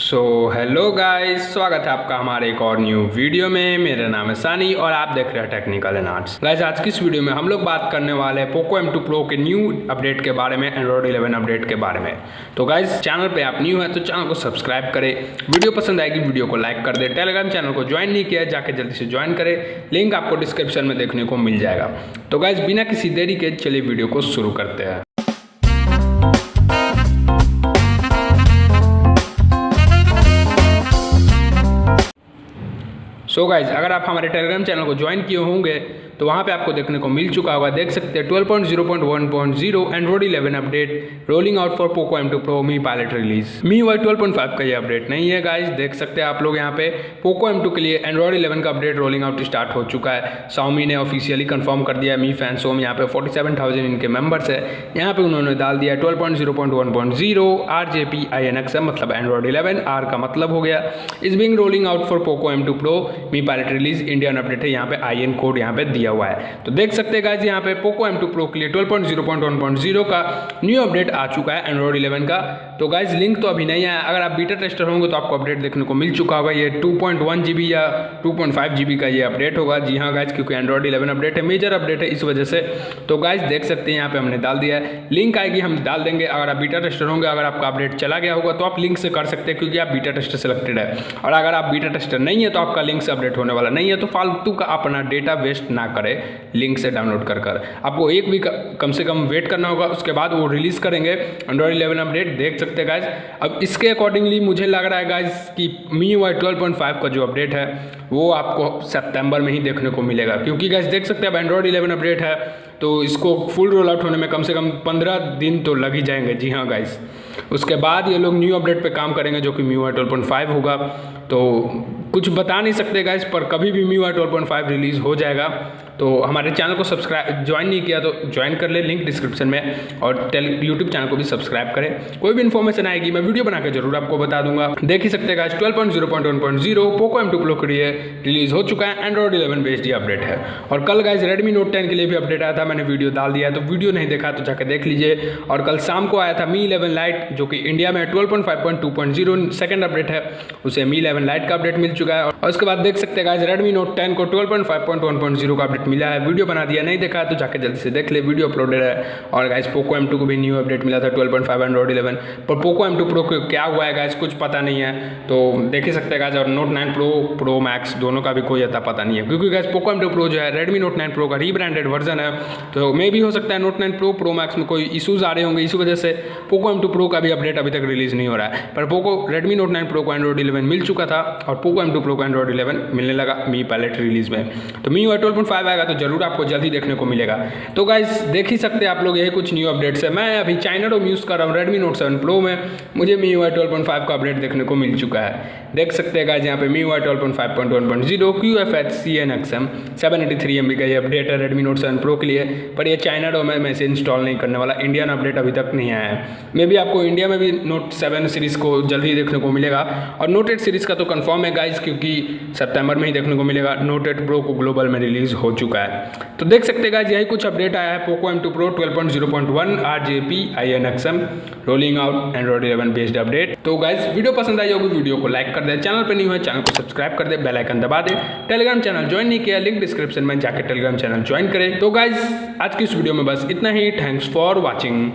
Hello guys, स्वागत है आपका हमारे एक और न्यू वीडियो में। मेरा नाम है सानी और आप देख रहे हैं टेक्निकल एंड आर्ट्स। गाइस, आज की इस वीडियो में हम लोग बात करने वाले हैं पोको M2 Pro के न्यू अपडेट के बारे में, एंड्रॉइड 11 अपडेट के बारे में। तो गाइस, चैनल पे आप न्यू है तो चैनल को सब्सक्राइब करें, वीडियो पसंद आएगी वीडियो को लाइक कर दे। टेलीग्राम चैनल को ज्वाइन नहीं किया जाके जल्दी से ज्वाइन करें, लिंक आपको डिस्क्रिप्शन में देखने को मिल जाएगा। तो गाइस, बिना किसी देरी के चलिए वीडियो को शुरू करते हैं। सो गाइज, अगर आप हमारे टेलीग्राम चैनल को ज्वाइन किए होंगे तो वहाँ पे आपको देखने को मिल चुका होगा, देख सकते हैं 12.0.1.0 Android 11 update rolling out for Poco M2 Pro me pilot release. MIUI 12.5 का ये अपडेट नहीं है गाइज, देख सकते हैं आप लोग यहाँ पे पोको M2 के लिए एंड्रॉइड 11 का अपडेट रोलिंग आउट स्टार्ट हो चुका है। Xiaomi ने ऑफिशियली कंफर्म कर दिया है। मी फैंस होम यहाँ पे 47,000 इनके मेंबर्स है, यहाँ पे उन्होंने डाल दिया 12.0.1.0 RJP INXM, मतलब एंड्रॉइड 11, R का मतलब हो गया is being rolling out for Poco M2 Pro me pilot release. Indian update है, यहाँ पे IN कोड यहाँ पे दिया हुआ है। तो देख सकते हैं गाइस, यहाँ पे पोको M2 Pro के लिए 12.0.1.0 का न्यू अपडेट आ चुका है एंड्रॉइड 11 का। तो गाइस, लिंक तो अभी नहीं आया, अगर आप बीटा टेस्टर होंगे तो आपको अपडेट देखने को मिल चुका होगा। ये 2.1 GB या 2.5 GB का ये अपडेट होगा। जी हाँ गाइस, क्योंकि एंड्रॉइड 11 अपडेट है, मेजर अपडेट है, इस वजह से। तो गाइस, देख सकते हैं यहाँ पे हमने डाल दिया है, लिंक आएगी हम डाल देंगे। अगर आप बीटा टेस्टर होंगे, अगर आपका अपडेट चला गया होगा तो आप लिंक से कर सकते हैं, क्योंकि आप बीटा टेस्टर सेलेक्टेड है। और अगर आप बीटा टेस्टर नहीं है तो आपका लिंक से अपडेट होने वाला नहीं है। तो फालतू का अपना डेटा वेस्ट ना करें लिंक से डाउनलोड कर आपको एक वीक कम से कम वेट करना होगा, उसके बाद वो रिलीज करेंगे एंड्रॉइड 11 अपडेट। देख सकते हैं गाइस, अब इसके अकॉर्डिंगली मुझे लग रहा है गाइस कि MIUI 12.5 का जो अपडेट है वो आपको सितंबर में ही देखने को मिलेगा, क्योंकि गाइस देख सकते हैं अब एंड्रॉइड 11 अपडेट है तो इसको फुल रोल आउट होने में कम से कम 15 दिन तो लग ही जाएंगे। जी हाँ गाइस, उसके बाद ये लोग न्यू अपडेट पे काम करेंगे जो कि MIUI 12.5 होगा। तो कुछ बता नहीं सकते गाइस, पर कभी भी MIUI 12.5 रिलीज़ हो जाएगा। तो हमारे चैनल को सब्सक्राइब ज्वाइन नहीं किया तो ज्वाइन कर ले, लिंक डिस्क्रिप्शन में, और यूट्यूब चैनल को भी सब्सक्राइब करें। कोई भी इन्फॉर्मेशन आएगी मैं वीडियो बना के जरूर आपको बता दूंगा। देख ही सकते हैं गाइस, 12.0.1.0 पोको M2 Pro के लिए रिलीज हो चुका है, एंड्रॉइड 11 बेस्ड अपडेट है। और कल गाइस Redmi Note 10 के लिए भी अपडेट आया था, मैंने वीडियो डाल दिया है, तो वीडियो नहीं देखा तो जाकर देख लीजिए। और कल शाम को आया था Mi 11 Lite, जो कि इंडिया में 12.5.2.0 सेकेंड अपडेट है, उसे Mi 11 Lite का अपडेट मिल चुका है। और उसके बाद देख सकते हैं गाइस Redmi Note 10 को 12.5.1.0 का अपडेट मिला है। वीडियो बना दिया, नहीं देखा तो जाके जल्दी से देख ले, वीडियो अपलोडेड है। और गाइस पोको M2 को भी न्यू अपडेट मिला था 12.5 एंड्रॉइड 11, पर पोको M2 Pro को क्या हुआ है गाइस कुछ पता नहीं है। तो देख ही सकते हैं गाइस, और Note 9 Pro Max दोनों का भी कोई अता पता नहीं है, क्योंकि गाइस पोको M2 Pro जो है Redmi Note 9 Pro का रीब्रांडेड वर्जन है। तो मे भी हो सकता है Note 9 Pro Max में कोई इशूज आ रहे होंगे, इसी वजह से पोको M2 Pro का भी अपडेट अभी तक रिलीज नहीं हो रहा है। पर पोको Redmi Note 9 Pro को एंड्रॉइड 11 मिल चुका था और पोको M2 Pro को एंड्रॉइड 11 मिलने लगा मी पायलट रिलीज में। तो MIUI 12.5 आएगा तो जरूर आपको जल्दी देखने को मिलेगा। तो गाइस, देख ही सकते हैं आप लोग, यही कुछ न्यू अपडेट्स है। मैं अभी चाइना डोम यूज़ कर रहा हूँ Redmi Note 7 Pro में, मुझे MIUI 12.5 का अपडेट देखने को मिल चुका है। देख सकते हैं गाइस, यहाँ पे MIUI 12.5.1.0 QFH CNXM 783 MB का ये अपडेट है Redmi Note 7 Pro के लिए, पर ये चाइना डोम है, मैं इसे इंस्टॉल नहीं करने वाला। इंडियन अपडेट अभी तक नहीं आया है। मे भी आपको इंडिया में भी Note 7 सीरीज़ को जल्दी देखने को मिलेगा। और Note 8 सीरीज़ का तो कंफर्म है गाइस, क्योंकि सितंबर में ही देखने को मिलेगा। Note 8 Pro को ग्लोबल में रिलीज हो चुका है। तो देख सकते हैं गाइस, यही कुछ अपडेट आया है Poco M2 Pro 12.0.1 RJP INXM rolling out Android 11 based update. तो गाइस, वीडियो पसंद आई होगी वीडियो को लाइक कर दे, चैनल पे नहीं हुआ चैनल को सब्सक्राइब कर दे, बेल आइकन दबा दे। टेलीग्राम चैनल ज्वाइन नहीं किया, लिंक डिस्क्रिप्शन में जाके टेलीग्राम चैनल ज्वाइन करें। तो गाइस, आज की इस वीडियो में बस इतना ही। Thanks for watching.